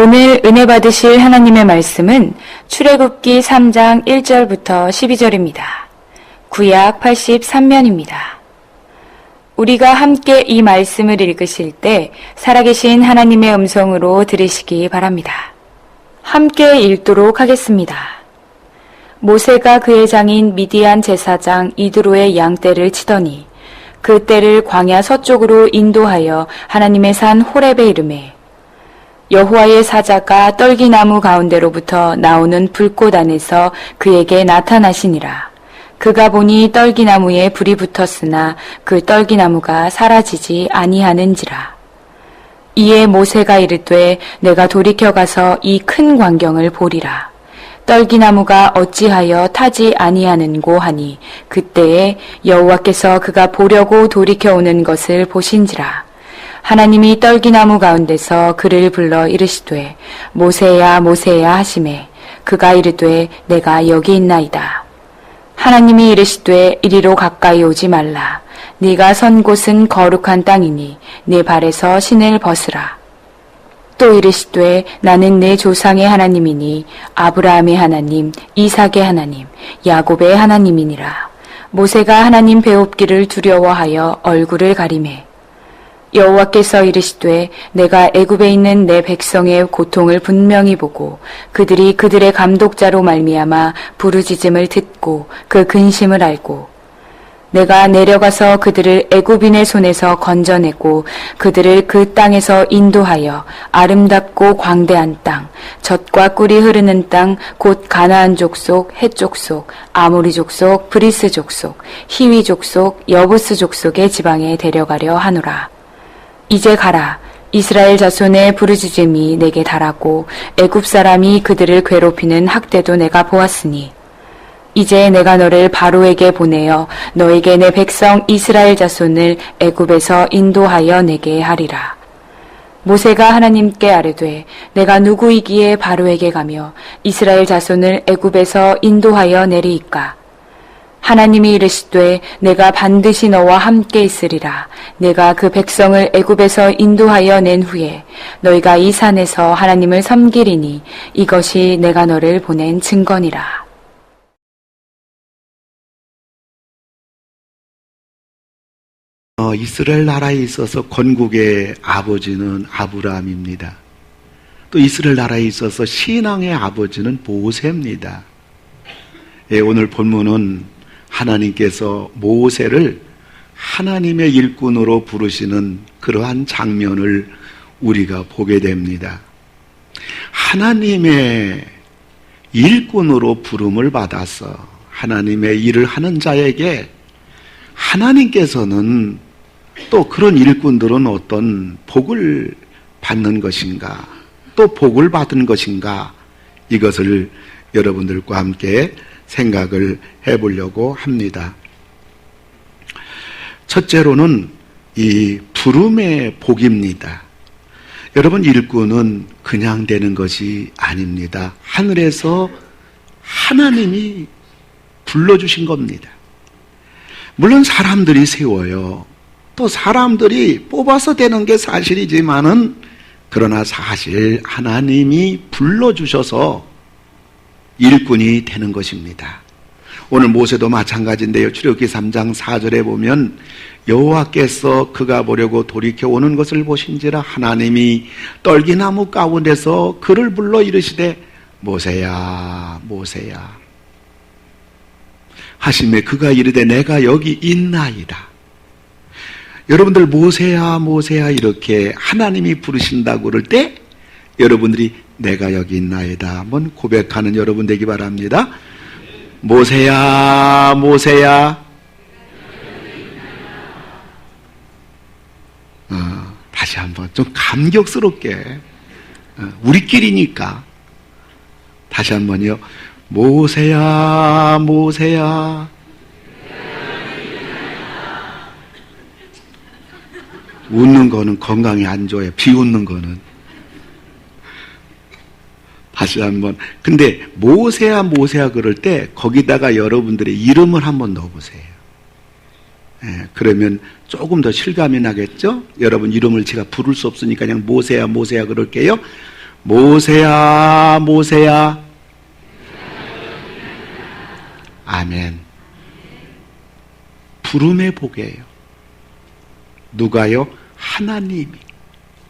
오늘 은혜 받으실 하나님의 말씀은 출애굽기 3장 1절부터 12절입니다. 구약 83면입니다. 우리가 함께 이 말씀을 읽으실 때 살아계신 하나님의 음성으로 들으시기 바랍니다. 함께 읽도록 하겠습니다. 모세가 그의 장인 미디안 제사장 이드로의 양떼를 치더니 그 떼를 광야 서쪽으로 인도하여 하나님의 산 호렙에 이르매 여호와의 사자가 떨기나무 가운데로부터 나오는 불꽃 안에서 그에게 나타나시니라. 그가 보니 떨기나무에 불이 붙었으나 그 떨기나무가 사라지지 아니하는지라. 이에 모세가 이르되 내가 돌이켜 가서 이 큰 광경을 보리라. 떨기나무가 어찌하여 타지 아니하는고 하니 그때에 여호와께서 그가 보려고 돌이켜 오는 것을 보신지라. 하나님이 떨기나무 가운데서 그를 불러 이르시되 모세야 모세야 하시매 그가 이르되 내가 여기 있나이다. 하나님이 이르시되 이리로 가까이 오지 말라. 네가 선 곳은 거룩한 땅이니 네 발에서 신을 벗으라. 또 이르시되 나는 내 조상의 하나님이니 아브라함의 하나님, 이삭의 하나님, 야곱의 하나님이니라. 모세가 하나님 배웁기를 두려워하여 얼굴을 가리매 여호와께서 이르시되 내가 애굽에 있는 내 백성의 고통을 분명히 보고 그들이 그들의 감독자로 말미암아 부르짖음을 듣고 그 근심을 알고 내가 내려가서 그들을 애굽인의 손에서 건져내고 그들을 그 땅에서 인도하여 아름답고 광대한 땅, 젖과 꿀이 흐르는 땅, 곧 가나안 족속, 헷 족속, 아모리 족속, 브리스 족속, 히위 족속, 여부스 족속의 지방에 데려가려 하노라. 이제 가라. 이스라엘 자손의 부르짖음이 내게 달하고 애굽 사람이 그들을 괴롭히는 학대도 내가 보았으니 이제 내가 너를 바로에게 보내어 너에게 내 백성 이스라엘 자손을 애굽에서 인도하여 내게 하리라. 모세가 하나님께 아뢰되 내가 누구이기에 바로에게 가며 이스라엘 자손을 애굽에서 인도하여 내리이까? 하나님이 이르시되 내가 반드시 너와 함께 있으리라. 내가 그 백성을 애굽에서 인도하여 낸 후에 너희가 이 산에서 하나님을 섬기리니 이것이 내가 너를 보낸 증거니라. 이스라엘 나라에 있어서 건국의 아버지는 아브라함입니다. 또 이스라엘 나라에 있어서 신앙의 아버지는 모세입니다. 오늘 본문은 하나님께서 모세를 하나님의 일꾼으로 부르시는 그러한 장면을 우리가 보게 됩니다. 하나님의 일꾼으로 부름을 받아서 하나님의 일을 하는 자에게 하나님께서는 또 그런 일꾼들은 어떤 복을 받는 것인가, 또 복을 받은 것인가, 이것을 여러분들과 함께 생각을 해보려고 합니다. 첫째로는 이 부름의 복입니다. 여러분, 일꾼은 그냥 되는 것이 아닙니다. 하늘에서 하나님이 불러주신 겁니다. 물론 사람들이 세워요. 또 사람들이 뽑아서 되는 게 사실이지만은 그러나 사실 하나님이 불러주셔서 일꾼이 되는 것입니다. 오늘 모세도 마찬가지인데요. 출애굽기 3장 4절에 보면 여호와께서 그가 보려고 돌이켜 오는 것을 보신지라 하나님이 떨기나무 가운데서 그를 불러 이르시되 모세야 모세야 하시매 그가 이르되 내가 여기 있나이다. 여러분들 모세야 모세야 이렇게 하나님이 부르신다고 그럴 때 여러분들이 내가 여기 있나이다 한번 고백하는 여러분 되기 바랍니다. 모세야 모세야. 다시 한번 좀 감격스럽게 우리끼리니까 다시 한번요. 모세야 모세야. 웃는 거는 건강에 안 좋아요. 비웃는 거는. 다시 한번. 근데 모세야 모세야 그럴 때 거기다가 여러분들의 이름을 한번 넣어보세요. 그러면 조금 더 실감이 나겠죠? 여러분 이름을 제가 부를 수 없으니까 그냥 모세야 모세야 그럴게요. 모세야, 모세야. 아멘. 부름의 복이에요. 누가요? 하나님이.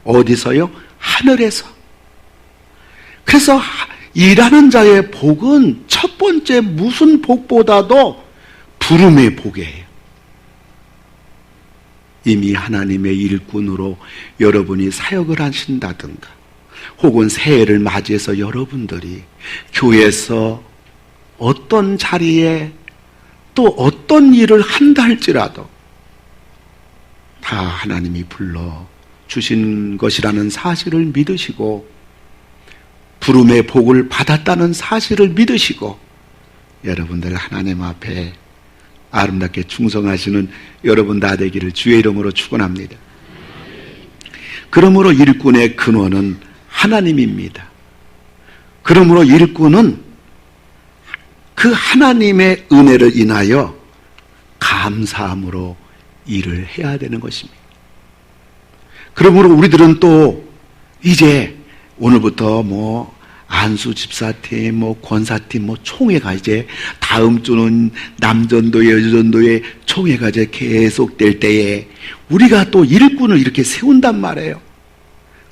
어디서요? 하늘에서. 그래서 일하는 자의 복은 첫 번째 무슨 복보다도 부름의 복이에요. 이미 하나님의 일꾼으로 여러분이 사역을 하신다든가, 혹은 새해를 맞이해서 여러분들이 교회에서 어떤 자리에 또 어떤 일을 한다 할지라도 다 하나님이 불러 주신 것이라는 사실을 믿으시고, 부름의 복을 받았다는 사실을 믿으시고, 여러분들 하나님 앞에 아름답게 충성하시는 여러분 다 되기를 주의 이름으로 축원합니다. 그러므로 일꾼의 근원은 하나님입니다. 그러므로 일꾼은 그 하나님의 은혜를 인하여 감사함으로 일을 해야 되는 것입니다. 그러므로 우리들은 또 이제 오늘부터 안수 집사팀, 권사팀, 총회가 이제 다음 주는 남전도회, 여전도회 총회가 이제 계속될 때에 우리가 또 일꾼을 이렇게 세운단 말이에요.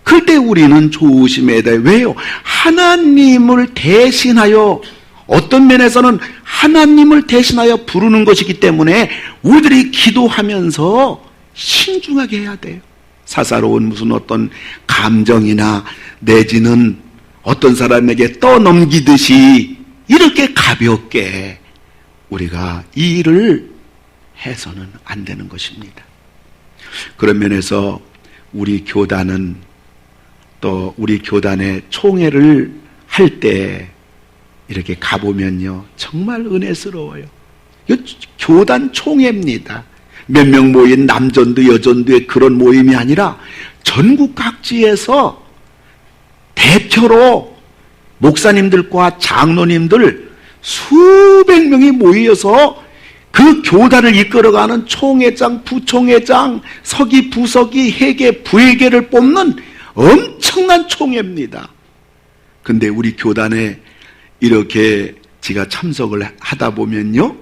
그때 우리는 조심해야 돼요. 왜요? 하나님을 대신하여, 어떤 면에서는 하나님을 대신하여 부르는 것이기 때문에 우리들이 기도하면서 신중하게 해야 돼요. 사사로운 무슨 어떤 감정이나 내지는 어떤 사람에게 떠넘기듯이 이렇게 가볍게 우리가 이 일을 해서는 안 되는 것입니다. 그런 면에서 우리 교단은 또 우리 교단의 총회를 할 때 이렇게 가보면요, 정말 은혜스러워요. 교단 총회입니다. 몇 명 모인 남전도 여전도의 그런 모임이 아니라 전국 각지에서 대표로 목사님들과 장로님들 수백 명이 모여서 그 교단을 이끌어가는 총회장, 부총회장, 서기, 부서기, 회계, 부회계를 뽑는 엄청난 총회입니다. 근데 우리 교단에 이렇게 제가 참석을 하다 보면요,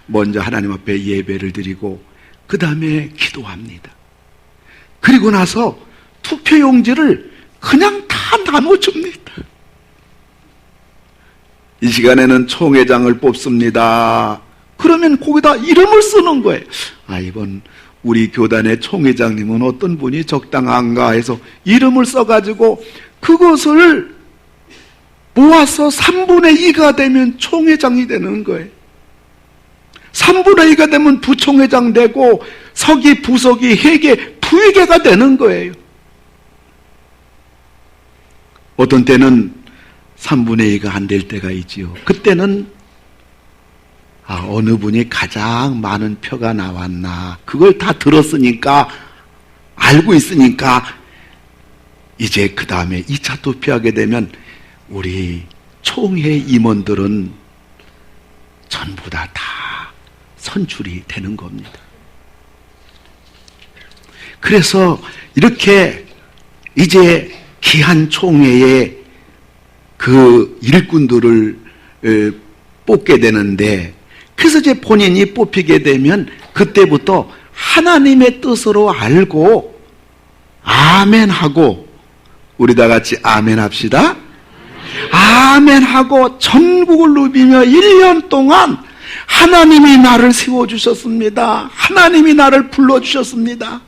먼저 하나님 앞에 예배를 드리고 그 다음에 기도합니다. 그리고 나서 투표용지를 그냥 다 나눠줍니다. 이 시간에는 총회장을 뽑습니다. 그러면 거기다 이름을 쓰는 거예요. 이번 우리 교단의 총회장님은 어떤 분이 적당한가 해서 이름을 써가지고 그것을 모아서 3분의 2가 되면 총회장이 되는 거예요. 3분의 2가 되면 부총회장 되고 서기, 부서기, 회계, 부회계가 되는 거예요. 어떤 때는 3분의 2가 안 될 때가 있지요. 그때는 어느 분이 가장 많은 표가 나왔나, 그걸 다 들었으니까, 알고 있으니까 이제 그 다음에 2차 투표하게 되면 우리 총회 임원들은 전부 다 선출이 되는 겁니다. 그래서 이렇게 이제 기한 총회에 그 일꾼들을 뽑게 되는데, 그래서 이제 본인이 뽑히게 되면 그때부터 하나님의 뜻으로 알고 아멘 하고, 우리 다 같이 아멘 합시다. 아멘 하고 전국을 누비며 1년 동안 하나님이 나를 세워주셨습니다. 하나님이 나를 불러주셨습니다.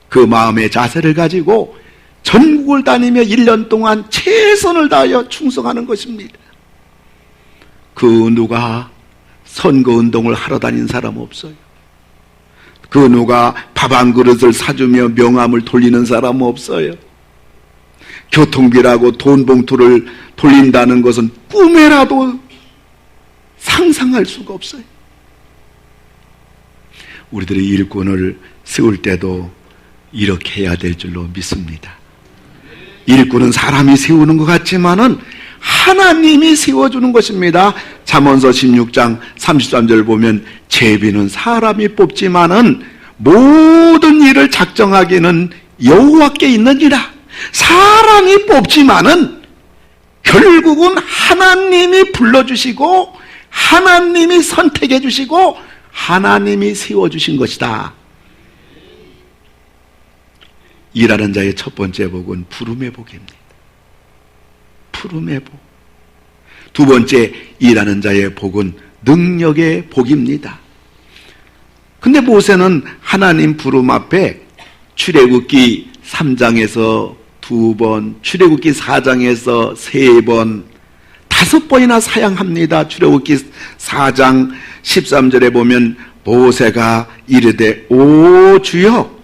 그 마음의 자세를 가지고 전국을 다니며 1년 동안 최선을 다하여 충성하는 것입니다. 그 누가 선거운동을 하러 다닌 사람 없어요. 그 누가 밥 한 그릇을 사주며 명함을 돌리는 사람 없어요. 교통비라고 돈 봉투를 돌린다는 것은 꿈에라도 상상할 수가 없어요. 우리들이 일꾼을 세울 때도 이렇게 해야 될 줄로 믿습니다. 일꾼은 사람이 세우는 것 같지만은 하나님이 세워주는 것입니다. 잠언서 16장 33절 보면 제비는 사람이 뽑지만은 모든 일을 작정하기는 여호와께 있느니라. 사랑이 뽑지만은 결국은 하나님이 불러주시고 하나님이 선택해 주시고 하나님이 세워주신 것이다. 일하는 자의 첫 번째 복은 부름의 복입니다. 부름의 복. 두 번째 일하는 자의 복은 능력의 복입니다. 근데 모세는 하나님 부름 앞에 출애굽기 3장에서 2번, 출애굽기 4장에서 3번, 5번이나 사양합니다. 출애굽기 4장 13절에 보면 모세가 이르되 오 주여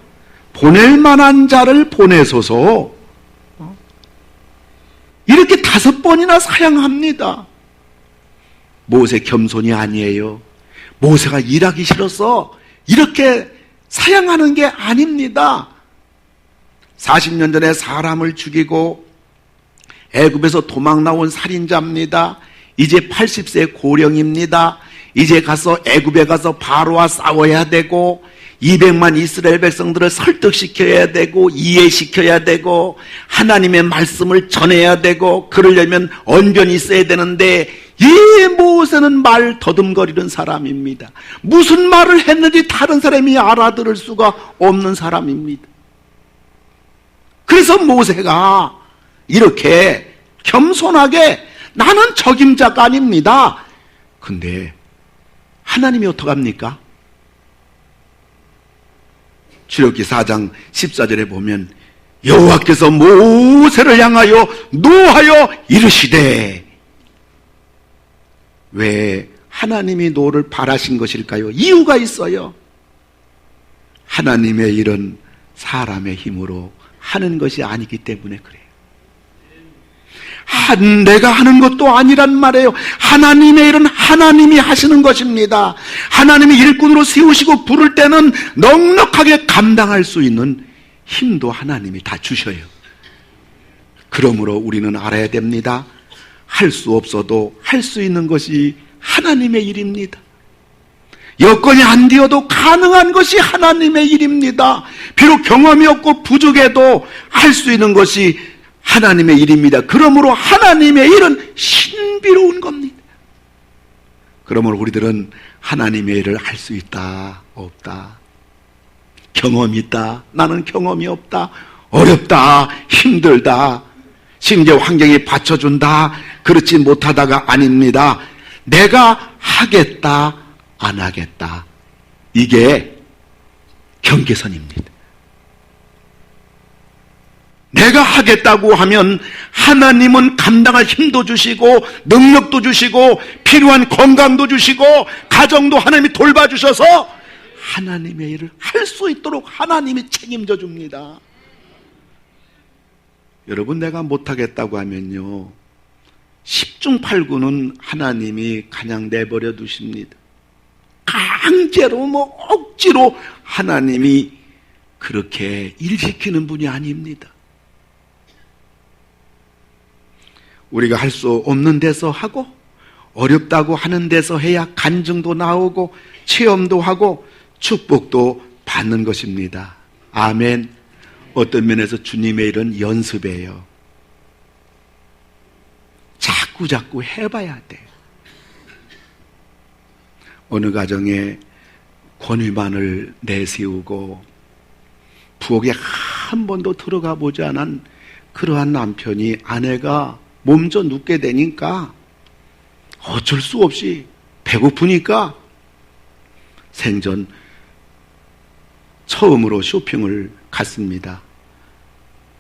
보낼 만한 자를 보내소서, 이렇게 5번이나 사양합니다. 모세 겸손이 아니에요. 모세가 일하기 싫어서 이렇게 사양하는 게 아닙니다. 40년 전에 사람을 죽이고 애굽에서 도망 나온 살인자입니다. 이제 80세 고령입니다. 이제 가서 애굽에 가서 바로와 싸워야 되고 200만 이스라엘 백성들을 설득시켜야 되고 이해시켜야 되고 하나님의 말씀을 전해야 되고 그러려면 언변이 있어야 되는데 이 모세는 말 더듬거리는 사람입니다. 무슨 말을 했는지 다른 사람이 알아들을 수가 없는 사람입니다. 그래서 모세가 이렇게 겸손하게 나는 적임자가 아닙니다. 근데 하나님이 어떡합니까? 출애굽기 4장 14절에 보면 여호와께서 모세를 향하여 노하여 이르시되, 왜 하나님이 노를 바라신 것일까요? 이유가 있어요. 하나님의 일은 사람의 힘으로 하는 것이 아니기 때문에 그래요. 내가 하는 것도 아니란 말이에요. 하나님의 일은 하나님이 하시는 것입니다. 하나님이 일꾼으로 세우시고 부를 때는 넉넉하게 감당할 수 있는 힘도 하나님이 다 주셔요. 그러므로 우리는 알아야 됩니다. 할 수 없어도 할 수 있는 것이 하나님의 일입니다. 여건이 안 되어도 가능한 것이 하나님의 일입니다. 비록 경험이 없고 부족해도 할 수 있는 것이 하나님의 일입니다. 그러므로 하나님의 일은 신비로운 겁니다. 그러므로 우리들은 하나님의 일을 할 수 있다, 없다, 경험이 있다, 나는 경험이 없다, 어렵다, 힘들다, 심지어 환경이 받쳐준다, 그렇지 못하다가 아닙니다. 내가 하겠다, 안 하겠다, 이게 경계선입니다. 내가 하겠다고 하면 하나님은 감당할 힘도 주시고 능력도 주시고 필요한 건강도 주시고 가정도 하나님이 돌봐주셔서 하나님의 일을 할 수 있도록 하나님이 책임져 줍니다. 여러분, 내가 못하겠다고 하면요 10중 8구는 하나님이 그냥 내버려 두십니다. 강제로 억지로 하나님이 그렇게 일시키는 분이 아닙니다. 우리가 할 수 없는 데서 하고 어렵다고 하는 데서 해야 간증도 나오고 체험도 하고 축복도 받는 것입니다. 아멘. 어떤 면에서 주님의 일은 연습이에요. 자꾸 해봐야 돼. 어느 가정에 권위만을 내세우고 부엌에 한 번도 들어가 보지 않은 그러한 남편이 아내가 몸져 눕게 되니까 어쩔 수 없이 배고프니까 생전 처음으로 쇼핑을 갔습니다.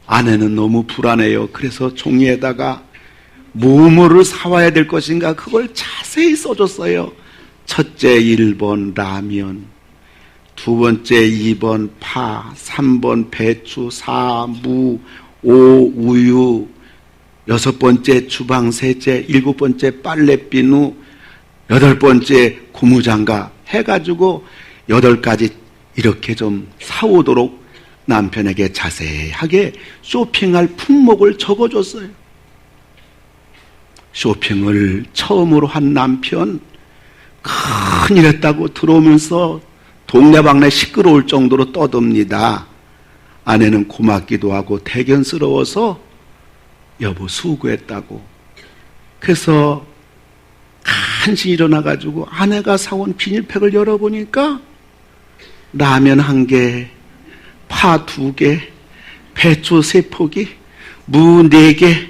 아내는 너무 불안해요. 그래서 종이에다가 뭐뭐를 사와야 될 것인가 그걸 자세히 써줬어요. 첫째 1번 라면, 두 번째 2번 파, 3번 배추, 4 무, 5 우유, 6번째 주방 세제, 7번째 빨래 비누, 8번째 고무장갑 해가지고 8가지 이렇게 좀 사오도록 남편에게 자세하게 쇼핑할 품목을 적어줬어요. 쇼핑을 처음으로 한 남편, 큰일 했다고 들어오면서 동네방네 시끄러울 정도로 떠듭니다. 아내는 고맙기도 하고 대견스러워서 여보 수고했다고. 그래서 간신히 일어나가지고 아내가 사온 비닐팩을 열어보니까 라면 1개, 파 2개, 배추 3포기, 무 4개,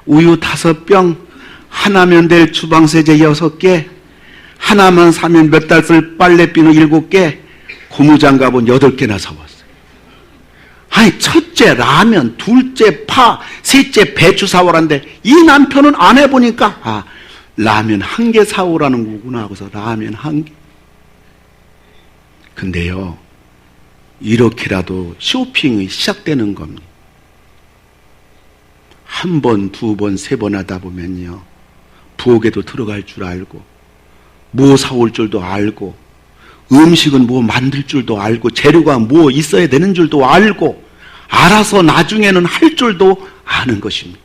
우유 5병, 하나면 될 주방세제 6개, 하나만 사면 몇 달 쓸 빨래비누 7개, 고무장갑은 8개나 사왔어요. 아니, 첫째 라면, 둘째 파, 셋째 배추 사오라는데 이 남편은 안 해보니까 라면 1개 사오라는 거구나 하고서 라면 1개. 근데요, 이렇게라도 쇼핑이 시작되는 겁니다. 1번, 2번, 3번 하다 보면요, 부엌에도 들어갈 줄 알고, 뭐 사올 줄도 알고, 음식은 뭐 만들 줄도 알고, 재료가 뭐 있어야 되는 줄도 알고, 알아서 나중에는 할 줄도 아는 것입니다.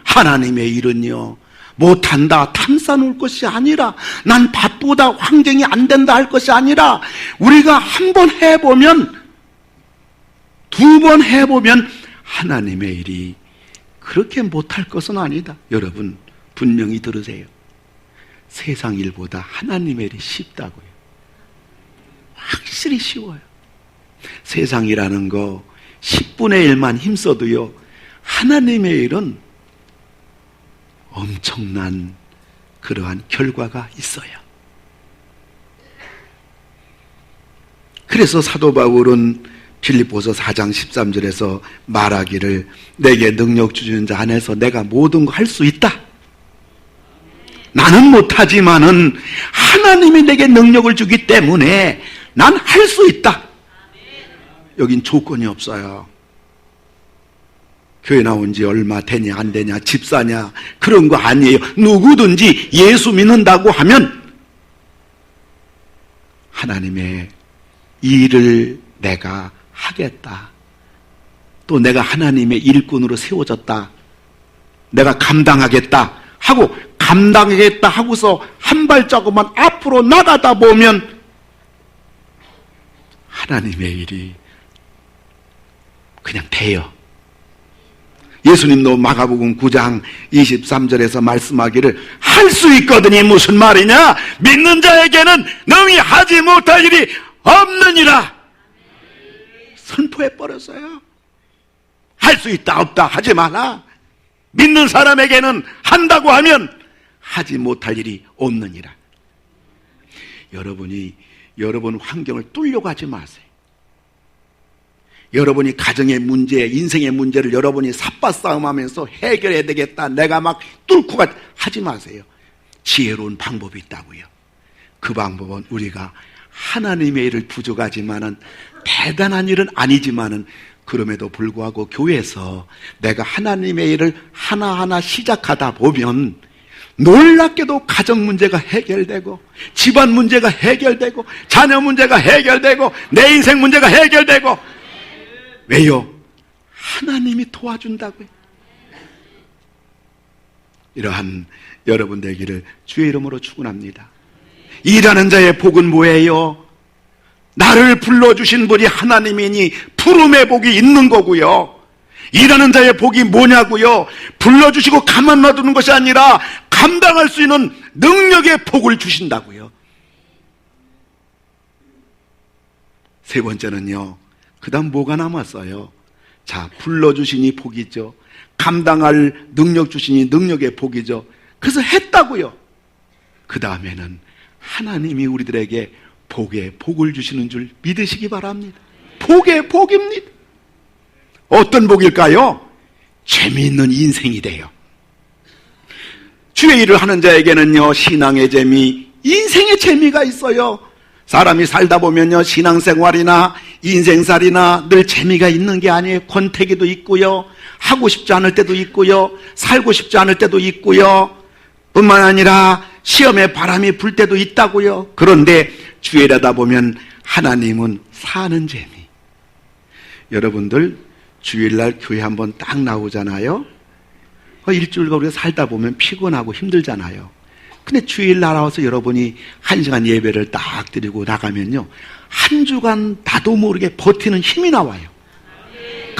하나님의 일은요, 못한다, 탐싸 놓을 것이 아니라, 난 바쁘다, 환경이 안 된다 할 것이 아니라, 우리가 한 번 해보면, 2번 해보면, 하나님의 일이 그렇게 못할 것은 아니다. 여러분, 분명히 들으세요. 세상 일보다 하나님의 일이 쉽다고요. 확실히 쉬워요. 세상 일하는 거 10분의 1만 힘써도요, 하나님의 일은 엄청난 그러한 결과가 있어요. 그래서 사도 바울은 빌립보서 4장 13절에서 말하기를, 내게 능력 주시는 자 안에서 내가 모든 거 할 수 있다. 나는 못하지만은 하나님이 내게 능력을 주기 때문에 난 할 수 있다. 여긴 조건이 없어요. 교회 나온 지 얼마 되냐 안 되냐, 집사냐, 그런 거 아니에요. 누구든지 예수 믿는다고 하면 하나님의 일을 내가 하겠다. 또 내가 하나님의 일꾼으로 세워졌다. 내가 감당하겠다 하고, 감당하겠다 하고서 한 발자국만 앞으로 나가다 보면 하나님의 일이 그냥 돼요. 예수님도 마가복음 9장 23절에서 말씀하기를, 할 수 있거든이 무슨 말이냐? 믿는 자에게는 능히 하지 못할 일이 없느니라 선포해버렸어요. 할 수 있다 없다 하지 마라. 믿는 사람에게는 한다고 하면 하지 못할 일이 없느니라. 여러분 환경을 뚫려고 하지 마세요. 여러분이 가정의 문제, 인생의 문제를 여러분이 삿바싸움하면서 해결해야 되겠다, 내가 막 뚫고 하지 마세요. 지혜로운 방법이 있다고요. 그 방법은 우리가 하나님의 일을 부족하지만은, 대단한 일은 아니지만은, 그럼에도 불구하고 교회에서 내가 하나님의 일을 하나하나 시작하다 보면 놀랍게도 가정 문제가 해결되고, 집안 문제가 해결되고, 자녀 문제가 해결되고, 내 인생 문제가 해결되고. 왜요? 하나님이 도와준다고요. 이러한 여러분 되기를 주의 이름으로 축원합니다. 일하는 자의 복은 뭐예요? 나를 불러주신 분이 하나님이니 부름의 복이 있는 거고요. 일하는 자의 복이 뭐냐고요? 불러주시고 가만 놔두는 것이 아니라 감당할 수 있는 능력의 복을 주신다고요. 세 번째는요, 그 다음 뭐가 남았어요? 자, 불러주시니 복이죠. 감당할 능력 주시니 능력의 복이죠. 그래서 했다고요. 그 다음에는 하나님이 우리들에게 복의 복을 주시는 줄 믿으시기 바랍니다. 복의 복입니다. 어떤 복일까요? 재미있는 인생이 돼요. 주의 일을 하는 자에게는요, 신앙의 재미, 인생의 재미가 있어요. 사람이 살다 보면요, 신앙생활이나 인생살이나 늘 재미가 있는 게 아니에요. 권태기도 있고요, 하고 싶지 않을 때도 있고요, 살고 싶지 않을 때도 있고요, 뿐만 아니라 시험에 바람이 불 때도 있다고요. 그런데 주일하다 보면 하나님은 사는 재미. 여러분들 주일날 교회 한번 딱 나오잖아요. 일주일간 우리가 살다 보면 피곤하고 힘들잖아요. 근데 주일 나와서 여러분이 1시간 예배를 딱 드리고 나가면요, 한 주간 나도 모르게 버티는 힘이 나와요.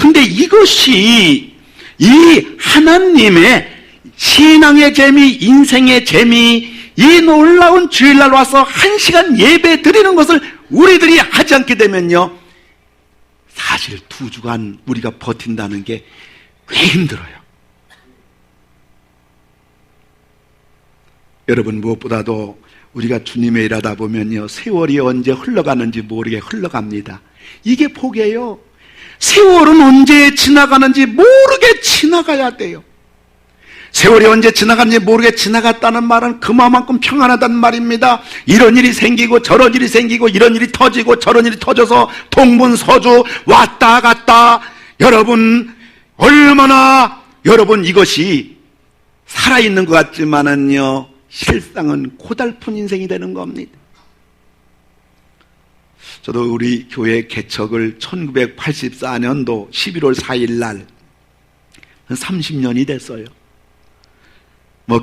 근데 이것이 이 하나님의 신앙의 재미, 인생의 재미, 이 놀라운 주일날 와서 1시간 예배 드리는 것을 우리들이 하지 않게 되면요, 사실 2주간 우리가 버틴다는 게 꽤 힘들어요. 여러분, 무엇보다도 우리가 주님의 일하다 보면요, 세월이 언제 흘러가는지 모르게 흘러갑니다. 이게 복이에요. 세월은 언제 지나가는지 모르게 지나가야 돼요. 세월이 언제 지나가는지 모르게 지나갔다는 말은 그만큼 평안하다는 말입니다. 이런 일이 생기고 저런 일이 생기고 이런 일이 터지고 저런 일이 터져서 동분서주 왔다 갔다, 여러분 얼마나 여러분 이것이 살아있는 것 같지만은요, 실상은 고달픈 인생이 되는 겁니다. 저도 우리 교회 개척을 1984년도 11월 4일 날 30년이 됐어요.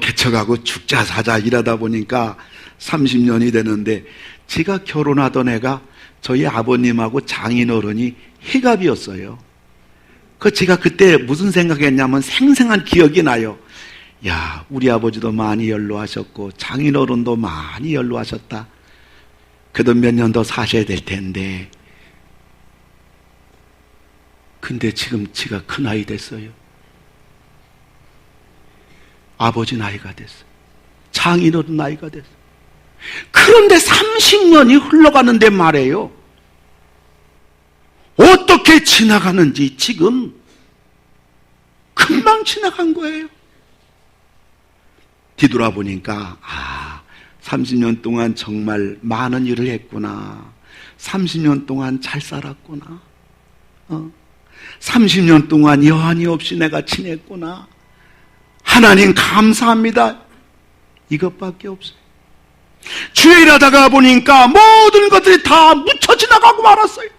개척하고 죽자 사자 일하다 보니까 30년이 되는데, 제가 결혼하던 애가 저희 아버님하고 장인어른이 희갑이었어요. 제가 그때 무슨 생각했냐면 생생한 기억이 나요. 야, 우리 아버지도 많이 연로하셨고 장인어른도 많이 연로하셨다. 그래도 몇 년 더 사셔야 될 텐데. 근데 지금 지가 큰 나이 됐어요. 아버지 나이가 됐어요. 장인어른 나이가 됐어요. 그런데 30년이 흘러가는데 말이에요, 어떻게 지나가는지 지금 금방 지나간 거예요. 뒤돌아보니까 30년 동안 정말 많은 일을 했구나. 30년 동안 잘 살았구나. 30년 동안 여한이 없이 내가 지냈구나. 하나님 감사합니다. 이것밖에 없어요. 주의 일하다가 보니까 모든 것들이 다 묻혀 지나가고 말았어요.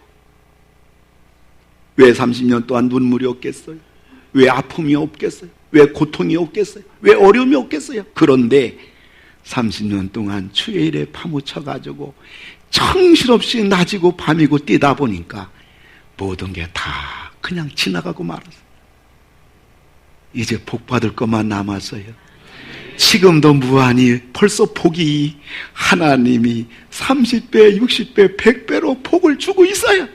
왜 30년 동안 눈물이 없겠어요? 왜 아픔이 없겠어요? 왜 고통이 없겠어요? 왜 어려움이 없겠어요? 그런데 30년 동안 주의 일에 파묻혀가지고 정신없이 낮이고 밤이고 뛰다 보니까 모든 게 다 그냥 지나가고 말았어요. 이제 복 받을 것만 남았어요. 지금도 무한히 벌써 복이 하나님이 30배, 60배, 100배로 복을 주고 있어요.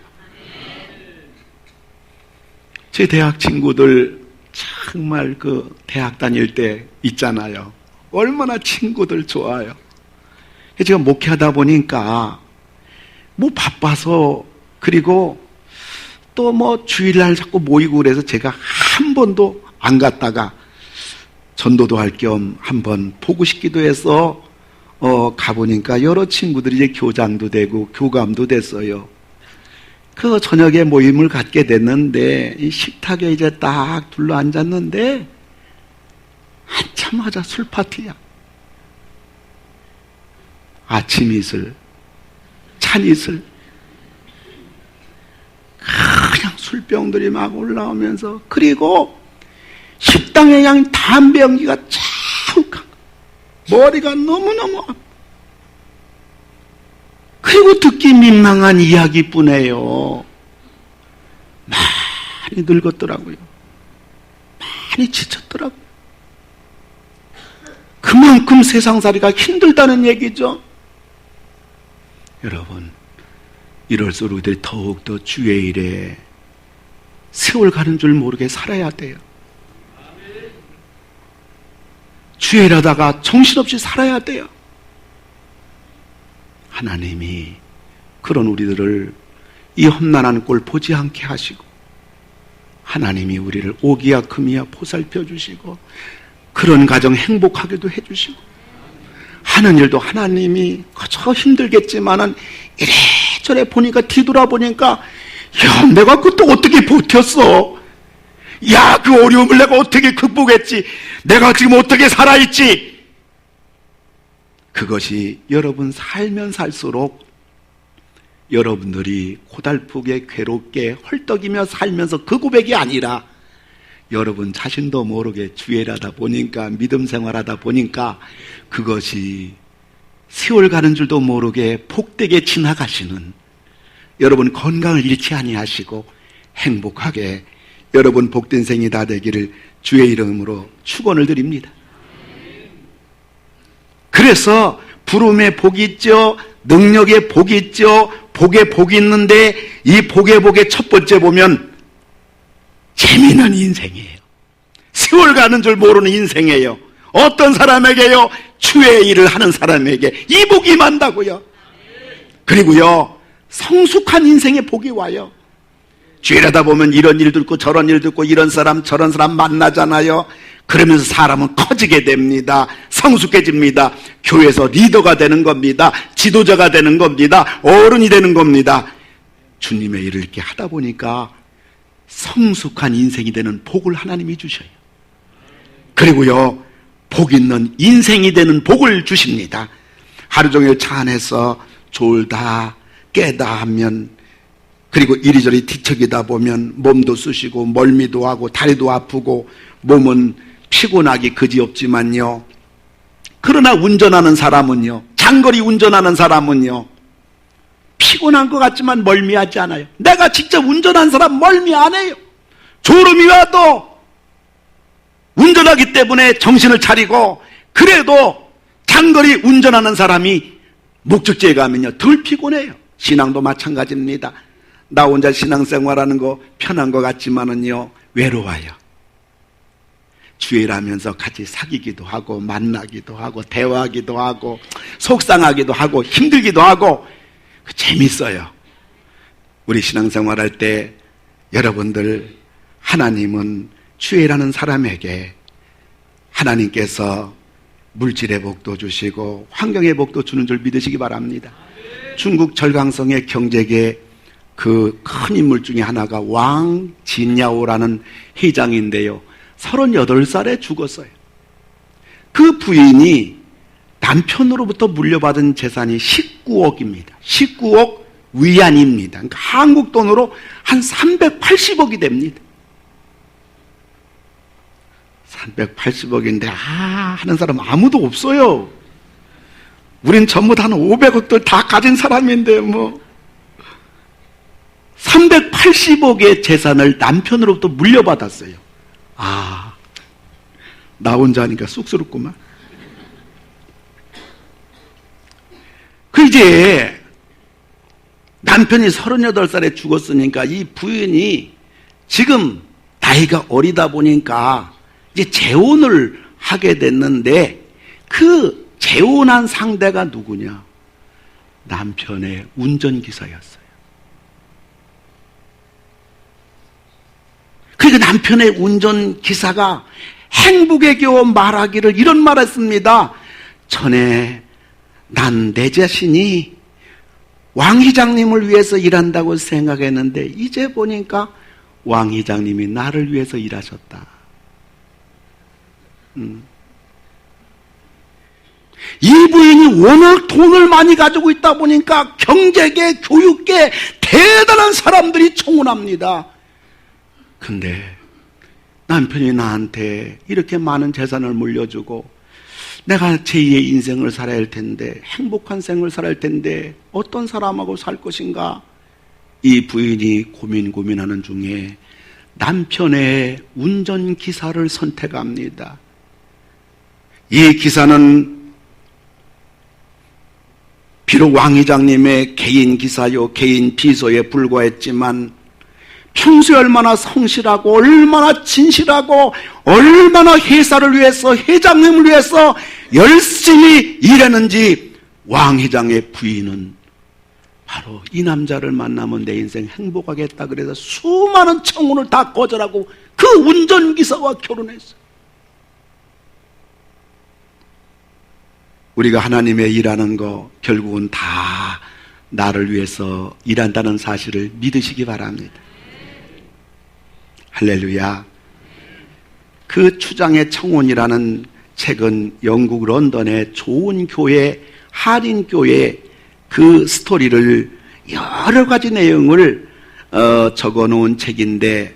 제 대학 친구들 정말 대학 다닐 때 있잖아요. 얼마나 친구들 좋아요. 제가 목회하다 보니까 바빠서, 그리고 또 주일날 자꾸 모이고 그래서 제가 한 번도 안 갔다가 전도도 할 겸 한번 보고 싶기도 해서 가보니까 여러 친구들이 이제 교장도 되고 교감도 됐어요. 저녁에 모임을 갖게 됐는데, 이 식탁에 이제 딱 둘러 앉았는데 앉자마자 술 파티야. 아침 이슬, 찬 이슬, 그냥 술병들이 막 올라오면서, 그리고 식당에 그냥 담배 연기가 자욱한, 머리가 너무너무 아파. 그리고 듣기 민망한 이야기뿐이에요. 많이 늙었더라고요. 많이 지쳤더라고요. 그만큼 세상살이가 힘들다는 얘기죠. 여러분, 이럴수록 우리들이 더욱더 주의 일에 세월 가는 줄 모르게 살아야 돼요. 주의 일하다가 정신없이 살아야 돼요. 하나님이 그런 우리들을 이 험난한 꼴 보지 않게 하시고, 하나님이 우리를 오기야 금이야 보살펴 주시고, 그런 가정 행복하게도 해주시고, 하는 일도 하나님이 그저 힘들겠지만은 이래저래 보니까, 뒤돌아보니까, 야, 내가 그것도 어떻게 버텼어? 야, 그 어려움을 내가 어떻게 극복했지? 내가 지금 어떻게 살아있지? 그것이 여러분 살면 살수록 여러분들이 고달프게 괴롭게 헐떡이며 살면서 그 고백이 아니라, 여러분 자신도 모르게 주일하다 보니까, 믿음 생활하다 보니까 그것이 세월 가는 줄도 모르게 복되게 지나가시는, 여러분 건강을 잃지 아니하시고 행복하게 여러분 복된 생이 다 되기를 주의 이름으로 축원을 드립니다. 그래서 부름에 복이 있죠. 능력에 복이 있죠. 복에 복이 있는데 이 복의 첫 번째 보면 재미있는 인생이에요. 세월 가는 줄 모르는 인생이에요. 어떤 사람에게요? 주의 일을 하는 사람에게 이 복이 임한다고요. 그리고요, 성숙한 인생의 복이 와요. 주일하다 보면 이런 일도 있고 저런 일도 있고 이런 사람 저런 사람 만나잖아요. 그러면서 사람은 커지게 됩니다. 성숙해집니다. 교회에서 리더가 되는 겁니다. 지도자가 되는 겁니다. 어른이 되는 겁니다. 주님의 일을 이렇게 하다 보니까 성숙한 인생이 되는 복을 하나님이 주셔요. 그리고요, 복 있는 인생이 되는 복을 주십니다. 하루 종일 차 안에서 졸다 깨다 하면, 그리고 이리저리 뒤척이다 보면 몸도 쑤시고 멀미도 하고 다리도 아프고 몸은 피곤하기 그지없지만요, 그러나 운전하는 사람은요, 장거리 운전하는 사람은요, 피곤한 것 같지만 멀미하지 않아요. 내가 직접 운전한 사람 멀미 안 해요. 졸음이 와도 운전하기 때문에 정신을 차리고, 그래도 장거리 운전하는 사람이 목적지에 가면요 덜 피곤해요. 신앙도 마찬가지입니다. 나 혼자 신앙생활하는 거 편한 것 같지만은요 외로워요. 주일하면서 같이 사귀기도 하고 만나기도 하고 대화하기도 하고 속상하기도 하고 힘들기도 하고 재밌어요. 우리 신앙생활할 때 여러분들, 하나님은 주일하는 사람에게 하나님께서 물질의 복도 주시고 환경의 복도 주는 줄 믿으시기 바랍니다. 중국 절강성의 경제계 그 큰 인물 중에 하나가 왕 진야오라는 회장인데요, 38살에 죽었어요. 그 부인이 남편으로부터 물려받은 재산이 19억입니다. 19억 위안입니다. 그러니까 한국 돈으로 한 380억이 됩니다. 380억인데 하는 사람 아무도 없어요. 우린 전부 다 한 500억들 다 가진 사람인데 380억의 재산을 남편으로부터 물려받았어요. 나 혼자 하니까 쑥스럽구만. 이제 남편이 38살에 죽었으니까 이 부인이 지금 나이가 어리다 보니까 이제 재혼을 하게 됐는데, 그 재혼한 상대가 누구냐? 남편의 운전기사였어요. 그러니까 남편의 운전기사가 행복에 겨워 말하기를 이런 말 했습니다. 전에 난 내 자신이 왕 회장님을 위해서 일한다고 생각했는데 이제 보니까 왕 회장님이 나를 위해서 일하셨다. 이 부인이 워낙 돈을 많이 가지고 있다 보니까 경제계, 교육계 대단한 사람들이 청혼합니다. 근데 남편이 나한테 이렇게 많은 재산을 물려주고 내가 제2의 인생을 살아야 할 텐데, 행복한 생을 살아야 할 텐데 어떤 사람하고 살 것인가? 이 부인이 고민하는 중에 남편의 운전기사를 선택합니다. 이 기사는 비록 왕 회장님의 개인 기사요, 개인 비서에 불과했지만 평소에 얼마나 성실하고 얼마나 진실하고 얼마나 회사를 위해서, 회장님을 위해서 열심히 일했는지 왕 회장의 부인은 바로 이 남자를 만나면 내 인생 행복하겠다 그래서 수많은 청혼을 다 거절하고 그 운전기사와 결혼했어요. 우리가 하나님의 일하는 거 결국은 다 나를 위해서 일한다는 사실을 믿으시기 바랍니다. 할렐루야. 그 추장의 청혼이라는 책은 영국 런던의 좋은 교회, 한인교회 그 스토리를 여러 가지 내용을 적어 놓은 책인데,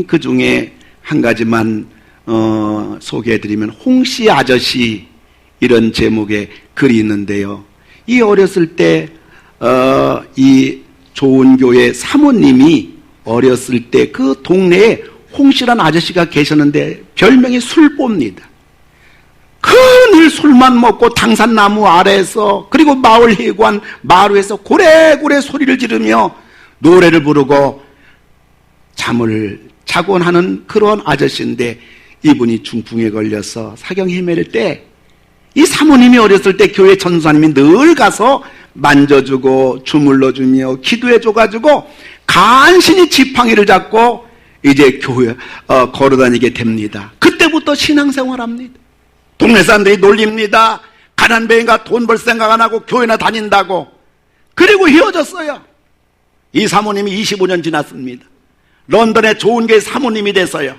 그 중에 한 가지만 소개해드리면 홍씨 아저씨 이런 제목의 글이 있는데요. 이 어렸을 때 이 좋은 교회 사모님이 어렸을 때 그 동네에 홍씨란 아저씨가 계셨는데 별명이 술보입니다. 늘 술만 먹고 당산나무 아래에서 그리고 마을 해관 마루에서 고래고래 소리를 지르며 노래를 부르고 잠을 자곤 하는 그런 아저씨인데, 이분이 중풍에 걸려서 사경 헤맬 때 이 사모님이 어렸을 때 교회 전도사님이 늘 가서 만져주고 주물러주며 기도해줘가지고 간신히 지팡이를 잡고 이제 교회 걸어다니게 됩니다. 그때부터 신앙생활합니다. 동네 사람들이 놀립니다. 가난뱅이가 돈 벌 생각 안 하고 교회나 다닌다고. 그리고 헤어졌어요. 이 사모님이 25년 지났습니다. 런던에 좋은 교회 사모님이 됐어요.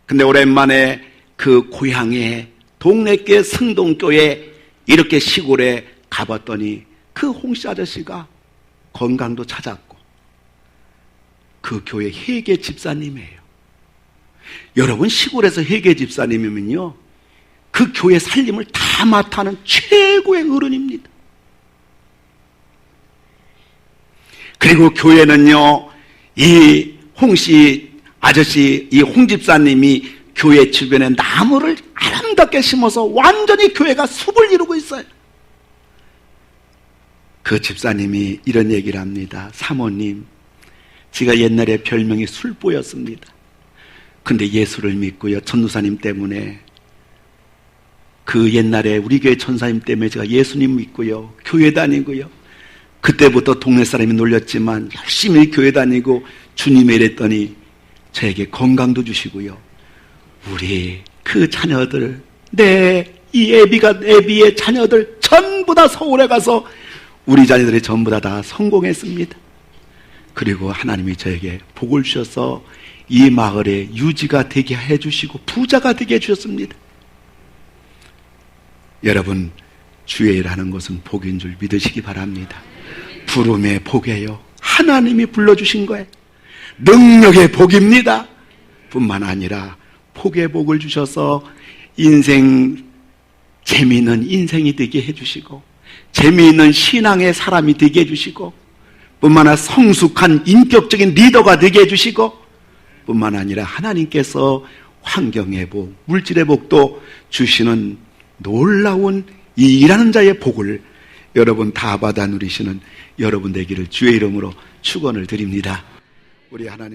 근데 오랜만에 그 고향에 동네교회 승동교회 이렇게 시골에 가봤더니 그 홍씨 아저씨가 건강도 찾았고 그 교회 회계 집사님이에요. 여러분, 시골에서 회계 집사님이면요 그 교회 살림을 다 맡아하는 최고의 어른입니다. 그리고 교회는요, 이 홍씨 아저씨, 이 홍 집사님이 교회 주변에 나무를 아름답게 심어서 완전히 교회가 숲을 이루고 있어요. 그 집사님이 이런 얘기를 합니다. 사모님, 제가 옛날에 별명이 술보였습니다. 근데 예수를 믿고요, 전도사님 때문에, 그 옛날에 우리 교회 전사님 때문에 제가 예수님 믿고요, 교회 다니고요, 그때부터 동네 사람이 놀렸지만 열심히 교회 다니고 주님의 일했더니 저에게 건강도 주시고요, 우리 그 자녀들, 이 애비의 자녀들 전부 다 서울에 가서 우리 자녀들이 전부 다 성공했습니다. 그리고 하나님이 저에게 복을 주셔서 이 마을에 유지가 되게 해주시고 부자가 되게 해주셨습니다. 여러분, 주의 일하는 것은 복인 줄 믿으시기 바랍니다. 부름의 복이에요. 하나님이 불러주신 거예요. 능력의 복입니다. 뿐만 아니라 복의 복을 주셔서 인생, 재미있는 인생이 되게 해주시고 재미있는 신앙의 사람이 되게 해주시고 뿐만 아니라 성숙한 인격적인 리더가 되게 해주시고 뿐만 아니라 하나님께서 환경의 복, 물질의 복도 주시는 놀라운 이 일하는 자의 복을 여러분 다 받아 누리시는 여러분 되기를 주의 이름으로 축원을 드립니다. 우리 하나님